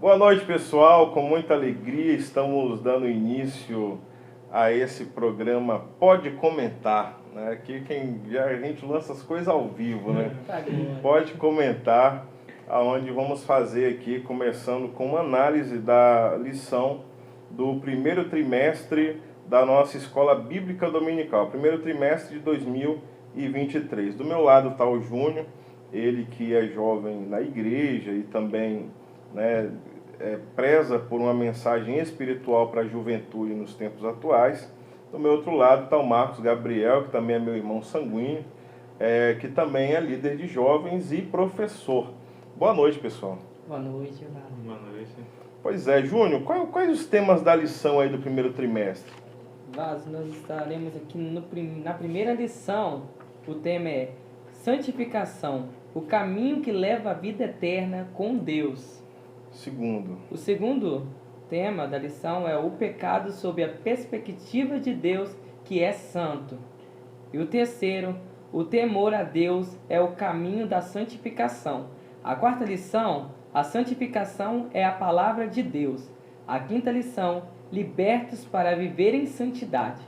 Boa noite, pessoal. Com muita alegria estamos dando início a esse programa Pode Comentar, né? Aqui a gente lança as coisas ao vivo, né? Pode Comentar, aonde vamos fazer aqui, começando com uma análise da lição do primeiro trimestre da nossa Escola Bíblica Dominical, primeiro trimestre de 2023. Do meu lado está o Júnior, ele que é jovem na igreja e também, né, preza por uma mensagem espiritual para a juventude nos tempos atuais. Do meu outro lado está o Marcos Gabriel, que também é meu irmão sanguíneo, que também é líder de jovens e professor. Boa noite, pessoal. Boa noite, Renato. Boa noite. Pois é, Júnior, quais os temas da lição aí do primeiro trimestre? Nós estaremos aqui na primeira lição. O tema é santificação, o caminho que leva à vida eterna com Deus. O segundo tema da lição é o pecado sob a perspectiva de Deus, que é santo. E o terceiro, o temor a Deus é o caminho da santificação. A quarta lição, a santificação é a palavra de Deus. A quinta lição, libertos para viver em santidade.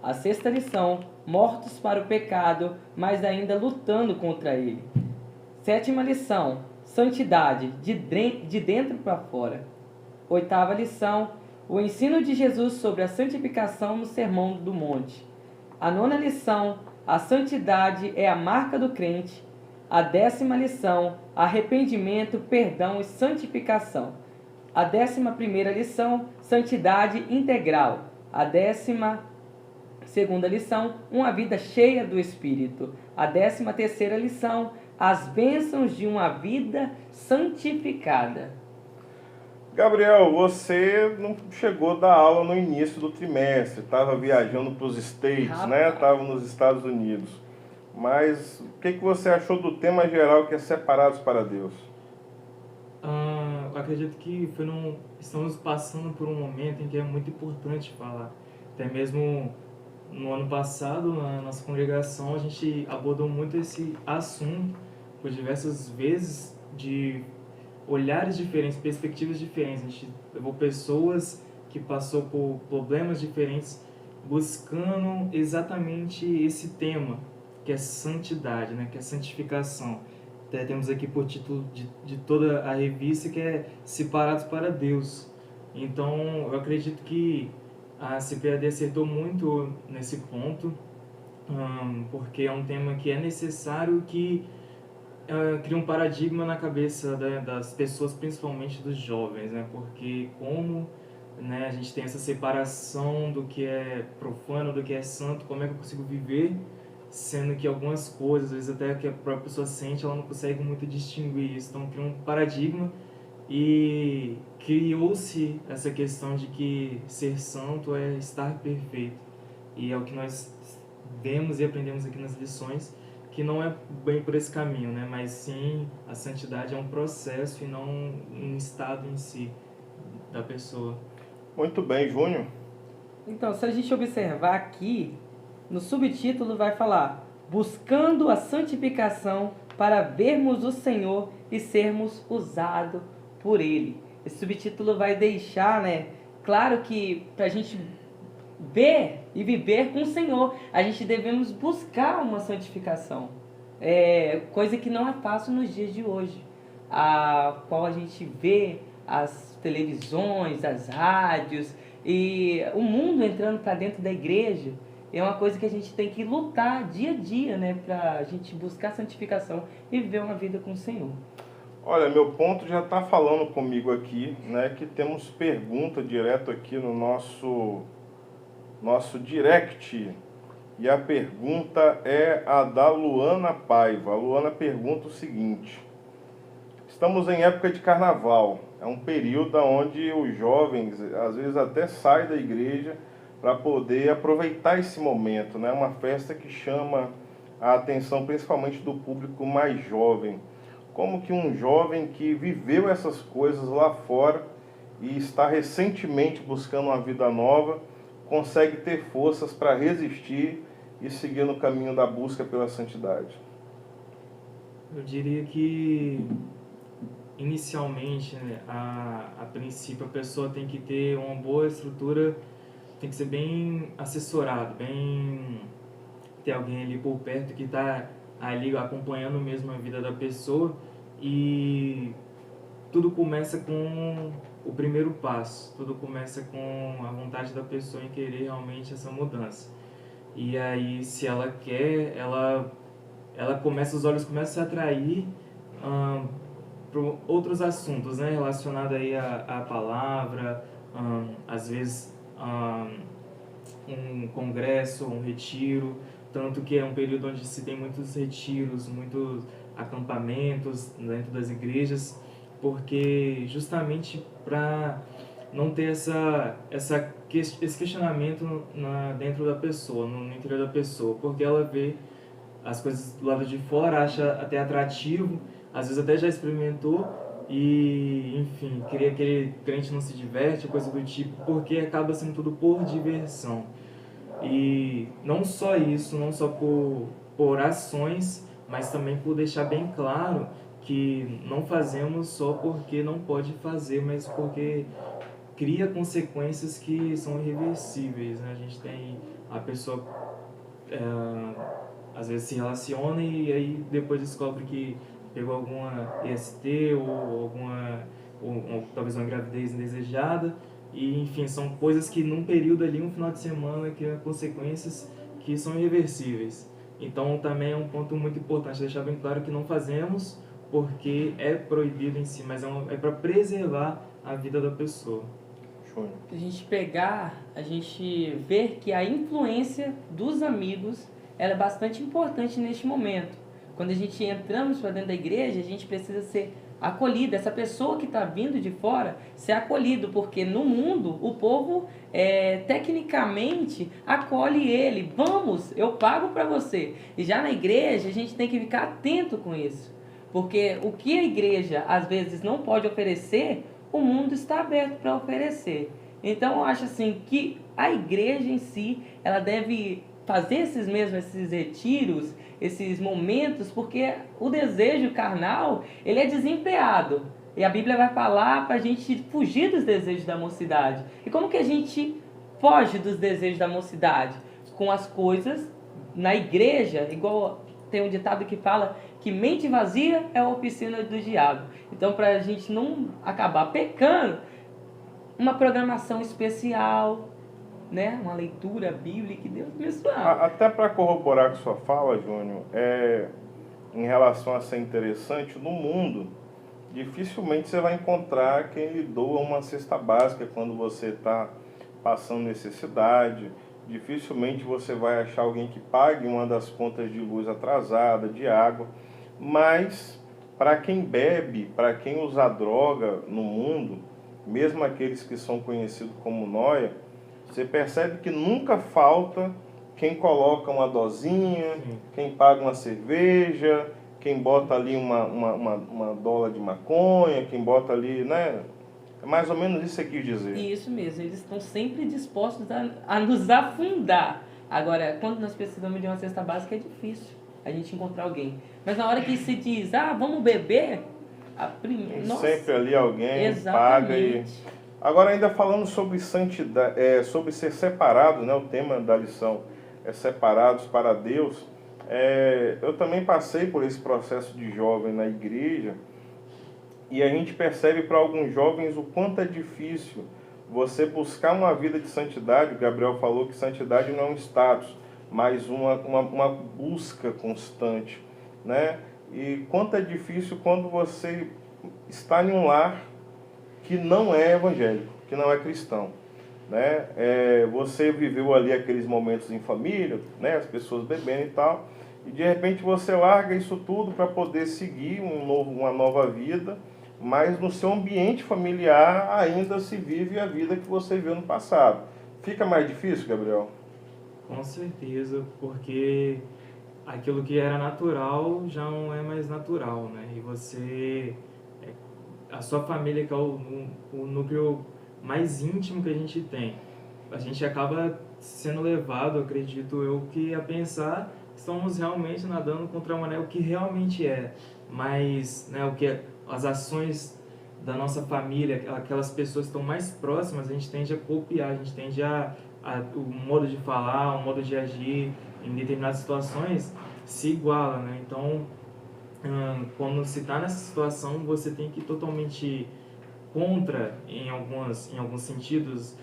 A sexta lição, mortos para o pecado, mas ainda lutando contra ele. Sétima lição, santidade, de dentro para fora. Oitava lição, o ensino de Jesus sobre a santificação no Sermão do Monte. A nona lição, a santidade é a marca do crente. A 10ª lição, arrependimento, perdão e santificação. A 11ª lição, santidade integral. A 12ª lição, uma vida cheia do Espírito. A 13ª lição, as bênçãos de uma vida santificada. Gabriel, você não chegou a dar aula no início do trimestre, estava viajando para os States, né? Estava nos Estados Unidos. Mas o que você achou do tema geral que é Separados para Deus? Eu acredito que estamos passando por um momento em que é muito importante falar. Até mesmo no ano passado, na nossa congregação, a gente abordou muito esse assunto por diversas vezes, de olhares diferentes, perspectivas diferentes. A gente levou pessoas que passou por problemas diferentes, buscando exatamente esse tema, que é santidade, né? Que é santificação. Até temos aqui por título de toda a revista, que é Separados para Deus. Então, eu acredito que a CPAD acertou muito nesse ponto, porque é um tema que é necessário, que cria um paradigma na cabeça das pessoas, principalmente dos jovens, né? Porque como, né, a gente tem essa separação do que é profano, do que é santo, como é que eu consigo viver, sendo que algumas coisas, às vezes até que a própria pessoa sente, ela não consegue muito distinguir isso. Então, cria um paradigma e criou-se essa questão de que ser santo é estar perfeito. E é o que nós vemos e aprendemos aqui nas lições, que não é bem por esse caminho, né? Mas sim, a santidade é um processo e não um estado em si da pessoa. Muito bem, Júnior. Então, se a gente observar aqui, no subtítulo vai falar: buscando a santificação para vermos o Senhor e sermos usados por Ele. Esse subtítulo vai deixar, né, claro que para a gente ver e viver com o Senhor, a gente devemos buscar uma santificação. Coisa que não é fácil nos dias de hoje, a qual a gente vê as televisões, as rádios e o mundo entrando para dentro da igreja. É uma coisa que a gente tem que lutar dia a dia, né, para a gente buscar santificação e viver uma vida com o Senhor. Olha, meu ponto já está falando comigo aqui, né, que temos pergunta direto aqui no nosso direct. E a pergunta é a da Luana Paiva. A Luana pergunta o seguinte: estamos em época de carnaval, é um período onde os jovens às vezes até saem da igreja para poder aproveitar esse momento, né? Uma festa que chama a atenção principalmente do público mais jovem. Como que um jovem que viveu essas coisas lá fora e está recentemente buscando uma vida nova consegue ter forças para resistir e seguir no caminho da busca pela santidade? Eu diria que inicialmente, né, a princípio, a pessoa tem que ter uma boa estrutura, tem que ser bem assessorado, ter alguém ali por perto que está ali acompanhando mesmo a vida da pessoa, e tudo começa com o primeiro passo, tudo começa com a vontade da pessoa em querer realmente essa mudança. E aí, se ela quer, ela começa, os olhos começam a atrair para outros assuntos, né, relacionados aí à palavra, às vezes um congresso, um retiro, tanto que é um período onde se tem muitos retiros, muitos acampamentos dentro das igrejas, porque justamente para não ter esse questionamento dentro da pessoa, no interior da pessoa, porque ela vê as coisas do lado de fora, acha até atrativo, às vezes até já experimentou e, enfim, queria que aquele crente não se diverte, coisa do tipo, porque acaba sendo tudo por diversão. E não só isso, não só por ações, mas também por deixar bem claro que não fazemos só porque não pode fazer, mas porque cria consequências que são irreversíveis, né? A gente tem a pessoa às vezes se relaciona e aí depois descobre que pegou alguma IST ou talvez uma gravidez indesejada, e enfim, são coisas que num período ali, um final de semana, criam consequências que são irreversíveis. Então também é um ponto muito importante deixar bem claro que não fazemos porque é proibido em si, mas é para preservar a vida da pessoa. A gente ver que a influência dos amigos ela é bastante importante neste momento. Quando a gente entramos para dentro da igreja, a gente precisa ser acolhido. Essa pessoa que está vindo de fora, ser acolhido, porque no mundo o povo tecnicamente acolhe ele. Vamos, eu pago para você. E já na igreja a gente tem que ficar atento com isso. Porque o que a igreja às vezes não pode oferecer, o mundo está aberto para oferecer. Então eu acho assim que a igreja em si, ela deve fazer esses retiros, esses momentos, porque o desejo carnal, ele é desempreado. E a Bíblia vai falar para a gente fugir dos desejos da mocidade. E como que a gente foge dos desejos da mocidade? Com as coisas na igreja, igual tem um ditado que fala que mente vazia é a oficina do diabo. Então, para a gente não acabar pecando, uma programação especial, né? Uma leitura bíblica, que Deus abençoe. Até para corroborar com sua fala, Júnior, em relação a ser interessante, no mundo, dificilmente você vai encontrar quem lhe doa uma cesta básica quando você está passando necessidade. Dificilmente você vai achar alguém que pague uma das contas de luz atrasada, de água. Mas, para quem bebe, para quem usa droga no mundo, mesmo aqueles que são conhecidos como nóia, você percebe que nunca falta quem coloca uma dosinha, quem paga uma cerveja, quem bota ali uma dólar de maconha, quem bota ali, né? É mais ou menos isso que quis dizer. Isso mesmo, eles estão sempre dispostos a nos afundar. Agora, quando nós precisamos de uma cesta básica, é difícil a gente encontrar alguém. Mas na hora que se diz, vamos beber, sempre ali alguém exatamente. Paga e... Agora, ainda falando sobre santidade, sobre ser separado, né? O tema da lição é separados para Deus. Eu também passei por esse processo de jovem na igreja, e a gente percebe para alguns jovens o quanto é difícil você buscar uma vida de santidade. O Gabriel falou que santidade não é um status, mas uma busca constante, né? E quanto é difícil quando você está em um lar que não é evangélico, que não é cristão, né? Você viveu ali aqueles momentos em família, né? As pessoas bebendo e tal, e de repente você larga isso tudo para poder seguir uma nova vida, mas no seu ambiente familiar ainda se vive a vida que você viveu no passado. Fica mais difícil, Gabriel? Com certeza, porque aquilo que era natural já não é mais natural, né? E você... A sua família, que é o núcleo mais íntimo que a gente tem, a gente acaba sendo levado, acredito eu, que a pensar que estamos realmente nadando contra a maré, o que realmente é. Mas, né, as ações da nossa família, aquelas pessoas que estão mais próximas, a gente tende a copiar, a gente tende o modo de falar, o modo de agir em determinadas situações se iguala, né? Então, quando se está nessa situação, você tem que ir totalmente contra, em alguns sentidos,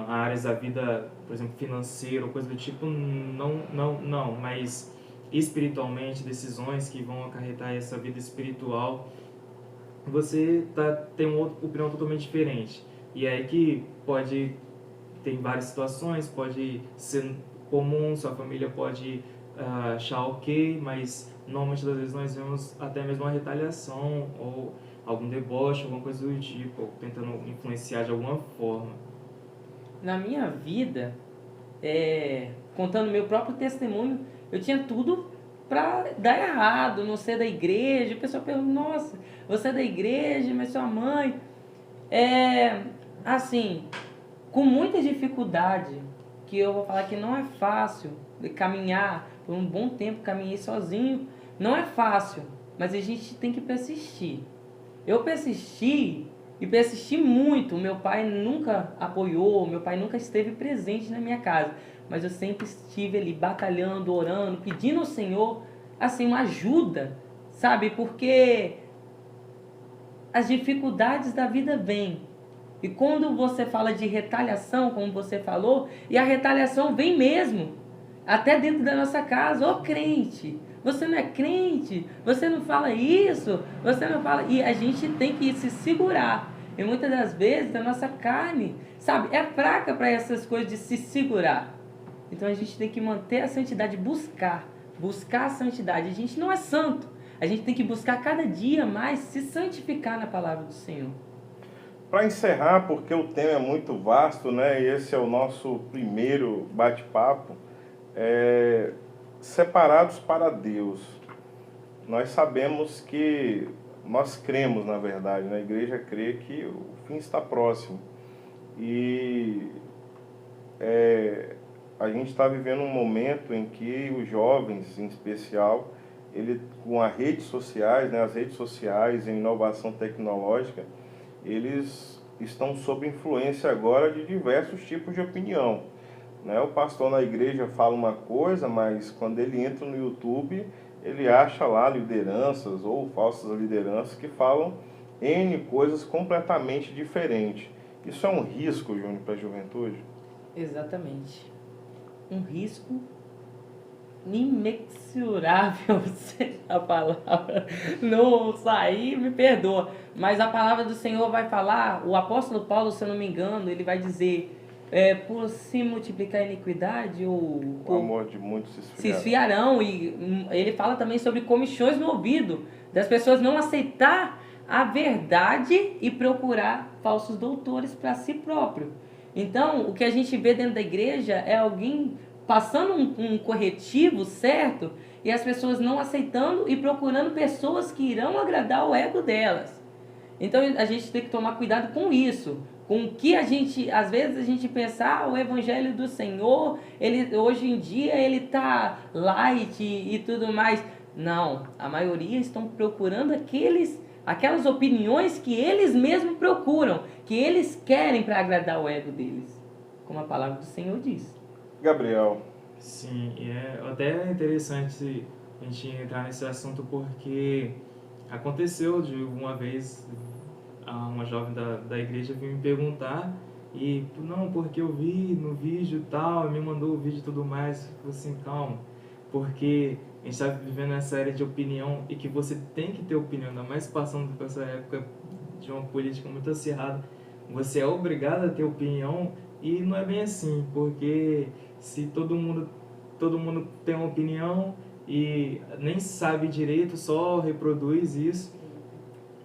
áreas da vida, por exemplo, financeira ou coisa do tipo, não, mas espiritualmente, decisões que vão acarretar essa vida espiritual, você tem uma opinião totalmente diferente. E é aí que tem várias situações, pode ser comum, sua família pode achar ok, mas normalmente das vezes nós vemos até mesmo uma retaliação ou algum deboche, alguma coisa do tipo, ou tentando influenciar de alguma forma. Na minha vida, contando meu próprio testemunho, eu tinha tudo para dar errado, não ser da igreja. O pessoal pergunta, nossa, você é da igreja, mas sua mãe... assim, com muita dificuldade, que eu vou falar que não é fácil de caminhar, por um bom tempo caminhei sozinho, não é fácil, mas a gente tem que persistir. Eu persisti e persisti muito. Meu pai nunca apoiou, meu pai nunca esteve presente na minha casa, mas eu sempre estive ali batalhando, orando, pedindo ao Senhor assim uma ajuda, sabe? Porque as dificuldades da vida vêm. E quando você fala de retaliação, como você falou, e a retaliação vem mesmo, até dentro da nossa casa. Ô crente, você não é crente, você não fala isso, você não fala... E a gente tem que se segurar. E muitas das vezes a nossa carne, sabe, é fraca para essas coisas de se segurar. Então a gente tem que manter a santidade, buscar a santidade. A gente não é santo, a gente tem que buscar cada dia mais se santificar na palavra do Senhor. Para encerrar, porque o tema é muito vasto, né? E esse é o nosso primeiro bate-papo, separados para Deus. Nós sabemos que, nós cremos, na verdade, na igreja crê que o fim está próximo. E a gente está vivendo um momento em que os jovens, em especial, com as redes sociais, né, as redes sociais e inovação tecnológica, eles estão sob influência agora de diversos tipos de opinião. Né? O pastor na igreja fala uma coisa, mas quando ele entra no YouTube, ele acha lá lideranças ou falsas lideranças que falam N coisas completamente diferentes. Isso é um risco, Júnior, para a juventude? Exatamente. Um risco imensurável, a palavra não sair, me perdoa, mas a palavra do Senhor vai falar, o apóstolo Paulo, se eu não me engano, ele vai dizer, por se multiplicar a iniquidade, o amor de muitos se esfriarão, e ele fala também sobre comichões no ouvido, das pessoas não aceitar a verdade e procurar falsos doutores para si próprio. Então, o que a gente vê dentro da igreja é alguém passando um corretivo certo e as pessoas não aceitando e procurando pessoas que irão agradar o ego delas. Então a gente tem que tomar cuidado com isso, com o que às vezes a gente pensa, o evangelho do Senhor, hoje em dia ele tá light e tudo mais. Não, a maioria estão procurando aquelas opiniões que eles mesmos procuram, que eles querem para agradar o ego deles, como a palavra do Senhor diz. Gabriel. Sim, e é até interessante a gente entrar nesse assunto porque aconteceu de uma vez uma jovem da igreja vir me perguntar e, não, porque eu vi no vídeo tal, me mandou o vídeo e tudo mais. Eu falei assim, calma, porque a gente está vivendo essa era de opinião e que você tem que ter opinião, ainda mais passando por essa época de uma política muito acirrada, você é obrigado a ter opinião. E não é bem assim, porque se todo mundo tem uma opinião e nem sabe direito, só reproduz isso.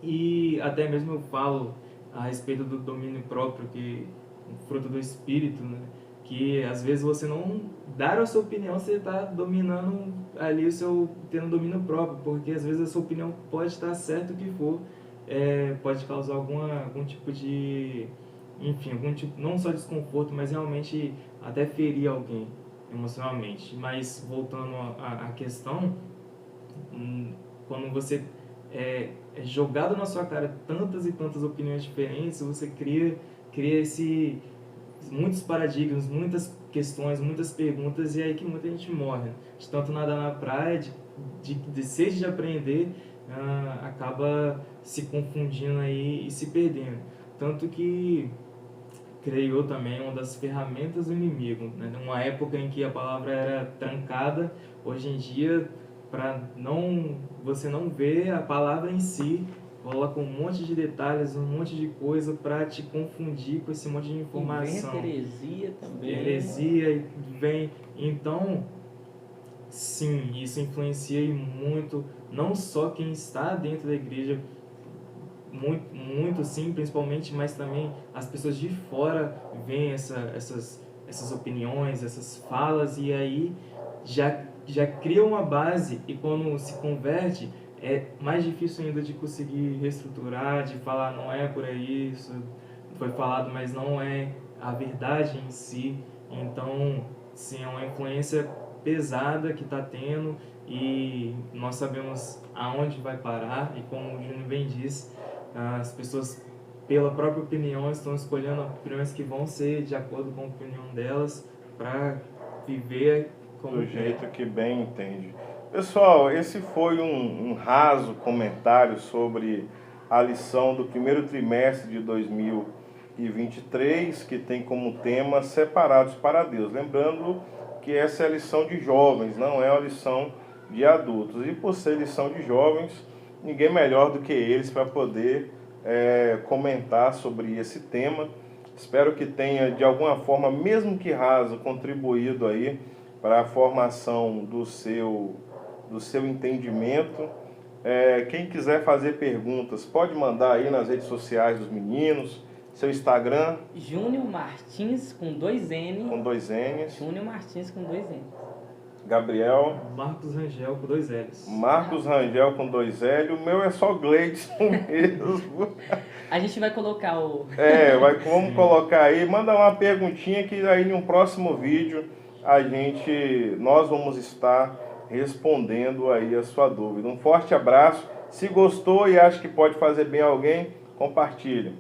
E até mesmo eu falo a respeito do domínio próprio, que fruto do espírito, né? Que às vezes você não dar a sua opinião, você está dominando ali tendo domínio próprio, porque às vezes a sua opinião pode estar certo o que for, pode causar algum tipo de... Enfim, algum tipo, não só desconforto, mas realmente até ferir alguém emocionalmente. Mas voltando à questão, quando você é jogado na sua cara tantas e tantas opiniões diferentes, você cria muitos paradigmas, muitas questões, muitas perguntas, e é aí que muita gente morre. De tanto nadar na praia, de sede de aprender, acaba se confundindo aí e se perdendo. Tanto que creio eu também uma das ferramentas do inimigo, né? Numa época em que a palavra era trancada, hoje em dia, para você não ver a palavra em si, coloca um monte de detalhes, um monte de coisa para te confundir com esse monte de informação. E vem heresia também. Heresia e vem. Então, sim, isso influencia muito, não só quem está dentro da igreja, muito sim, principalmente, mas também as pessoas de fora veem essas opiniões, essas falas, e aí já cria uma base, e quando se converte, é mais difícil ainda de conseguir reestruturar, de falar, não é por aí, isso foi falado, mas não é a verdade em si. Então, sim, é uma influência pesada que está tendo, e nós sabemos aonde vai parar, e como o Júnior bem disse, as pessoas, pela própria opinião, estão escolhendo opiniões que vão ser de acordo com a opinião delas, para viver como do jeito que bem entende. Pessoal, esse foi um raso comentário sobre a lição do primeiro trimestre de 2023, que tem como tema Separados para Deus. Lembrando que essa é a lição de jovens, não é a lição de adultos. E por ser lição de jovens, ninguém melhor do que eles para poder comentar sobre esse tema. Espero que tenha, de alguma forma, mesmo que raso, contribuído aí para a formação do seu entendimento. Quem quiser fazer perguntas, pode mandar aí nas redes sociais dos meninos. Seu Instagram? Júnior Martins com 2 N. Com 2 N's. Júnior Martins com 2 N. Gabriel? Marcos Rangel com 2 L's. Marcos Rangel com 2 L. O meu é só Gleidson mesmo. A gente vai colocar o... Vamos colocar aí. Manda uma perguntinha que aí em um próximo vídeo nós vamos estar respondendo aí a sua dúvida. Um forte abraço. Se gostou e acha que pode fazer bem a alguém, compartilhe.